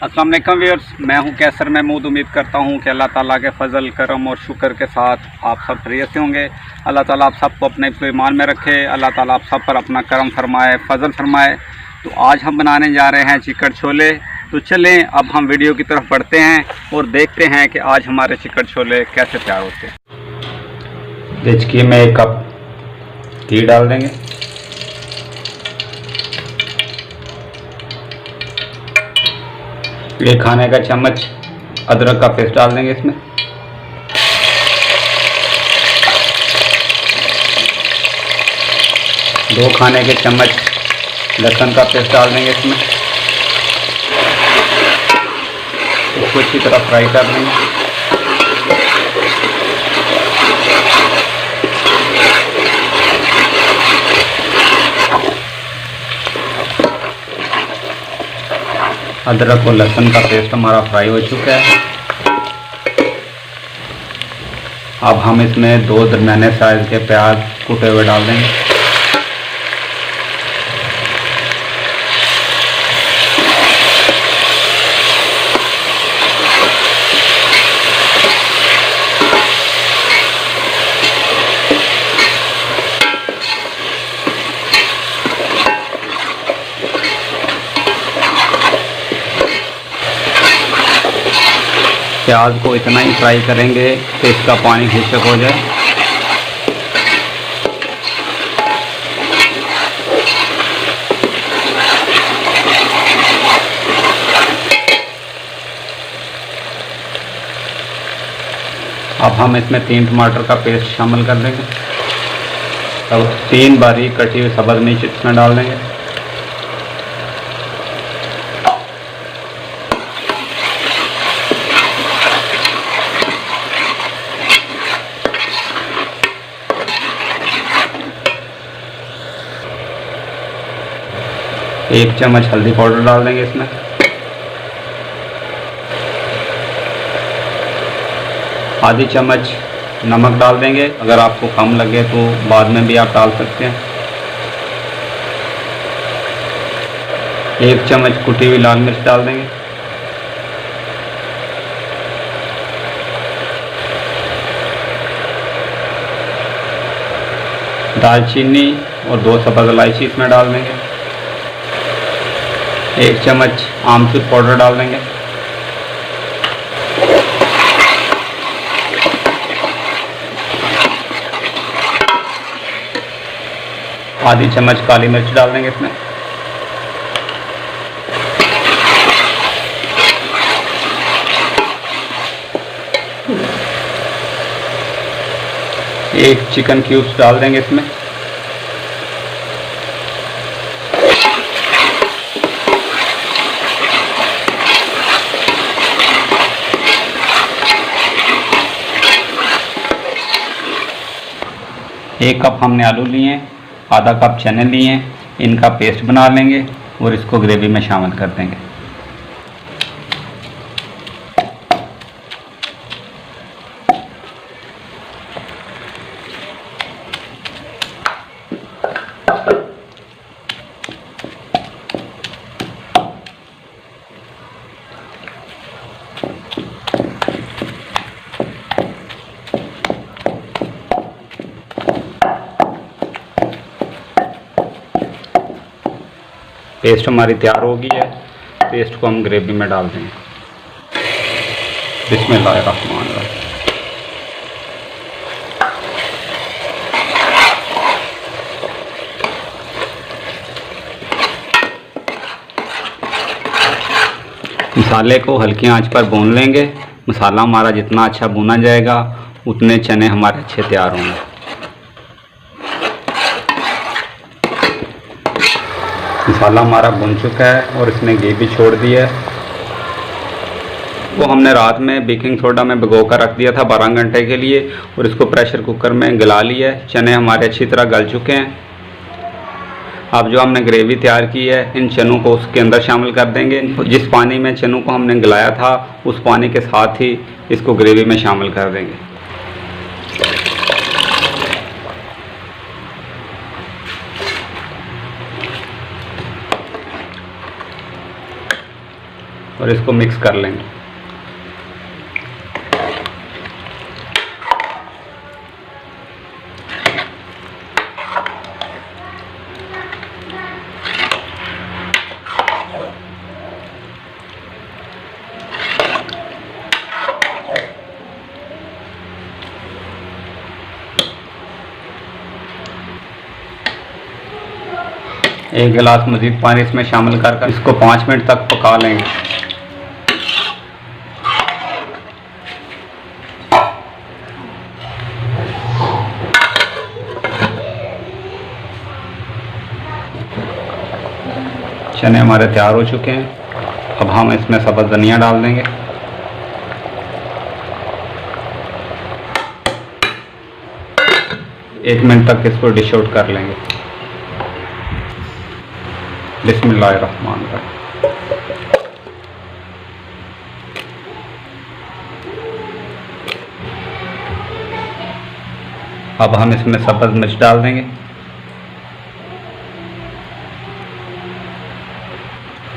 अस्सलाम वालेकुम व्यूअर्स, मैं हूं कैसर महमूद। उम्मीद करता हूं कि अल्लाह ताला के फ़ज़ल करम और शुक्र के साथ आप सब खैरियत से होंगे। अल्लाह ताला आप सबको अपने ईमान में रखे। अल्लाह ताला आप सब पर अपना करम फरमाए, फ़ज़ल फरमाए। तो आज हम बनाने जा रहे हैं चिकन छोले। तो चलें अब हम वीडियो की तरफ बढ़ते हैं और देखते हैं कि आज हमारे चिकन छोले कैसे तैयार होते हैं। देखिए, में 1 कप घी डाल देंगे। एक खाने का चम्मच अदरक का पेस्ट डाल देंगे इसमें। दो खाने के चम्मच लहसुन का पेस्ट डाल देंगे इसमें। इसको अच्छी तरह फ्राई कर लेंगे। अदरक और लहसुन का पेस्ट हमारा फ्राई हो चुका है। अब हम इसमें 2 दरमियाने साइज़ के प्याज कूटे हुए डाल देंगे। प्याज को इतना ही फ्राई करेंगे कि इसका पानी खिसक हो जाए। अब हम इसमें 3 टमाटर का पेस्ट शामिल कर देंगे। अब 3 बारीक कटी हुई सब्ज़ मिर्च इसमें डाल देंगे। एक चम्मच हल्दी पाउडर डाल देंगे इसमें। आधी चम्मच नमक डाल देंगे। अगर आपको कम लगे तो बाद में भी आप डाल सकते हैं। 1 चम्मच कुटी हुई लाल मिर्च डाल देंगे। दालचीनी और 2 सब्ज़ इलायची इसमें डाल देंगे। 1 चम्मच आमचूर पाउडर डाल देंगे। आधी चम्मच काली मिर्च डाल देंगे इसमें। एक चिकन क्यूब्स डाल देंगे इसमें। एक कप हमने आलू लिए, आधा कप चने लिए, इनका पेस्ट बना लेंगे और इसको ग्रेवी में शामिल कर देंगे। पेस्ट हमारी तैयार हो गई है। पेस्ट को हम ग्रेवी में डाल देंगे। बिस्मिल्लाहिर्रहमानिर्रहीम। मसाले को हल्की आंच पर भून लेंगे। मसाला हमारा जितना अच्छा भुना जाएगा उतने चने हमारे अच्छे तैयार होंगे। मसाला हमारा भुन चुका है और इसने घी भी छोड़ दिया है। वो हमने रात में बेकिंग सोडा में भिगो कर रख दिया था 12 घंटे के लिए और इसको प्रेशर कुकर में गला लिया है। चने हमारे अच्छी तरह गल चुके हैं। अब जो हमने ग्रेवी तैयार की है इन चनों को उसके अंदर शामिल कर देंगे। जिस पानी में चनों को हमने गलाया था उस पानी के साथ ही इसको ग्रेवी में शामिल कर देंगे। और इसको मिक्स कर लेंगे। एक गिलास मज़ीद पानी इसमें शामिल कर इसको 5 मिनट तक पका लेंगे। चने हमारे तैयार हो चुके हैं। अब हम इसमें सब्ज़ धनिया डाल देंगे। एक मिनट तक इसको डिश आउट कर लेंगे। बिस्मिल्लाहिर्रहमानिर्रहीम। अब हम इसमें सब्ज़ मिर्च डाल देंगे,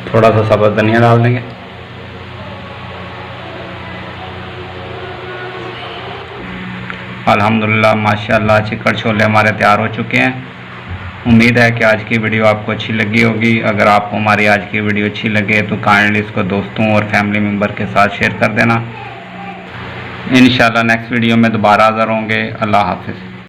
थोड़ा सा सब्ज़ धनिया डाल देंगे। अल्हम्दुलिल्लाह माशाअल्लाह चिकन छोले हमारे तैयार हो चुके हैं। उम्मीद है कि आज की वीडियो आपको अच्छी लगी होगी। अगर आपको हमारी आज की वीडियो अच्छी लगे तो काइंडली इसको दोस्तों और फैमिली मेम्बर के साथ शेयर कर देना। इंशाल्लाह नेक्स्ट वीडियो में दोबारा हाज़िर होंगे। अल्लाह हाफ़िज़।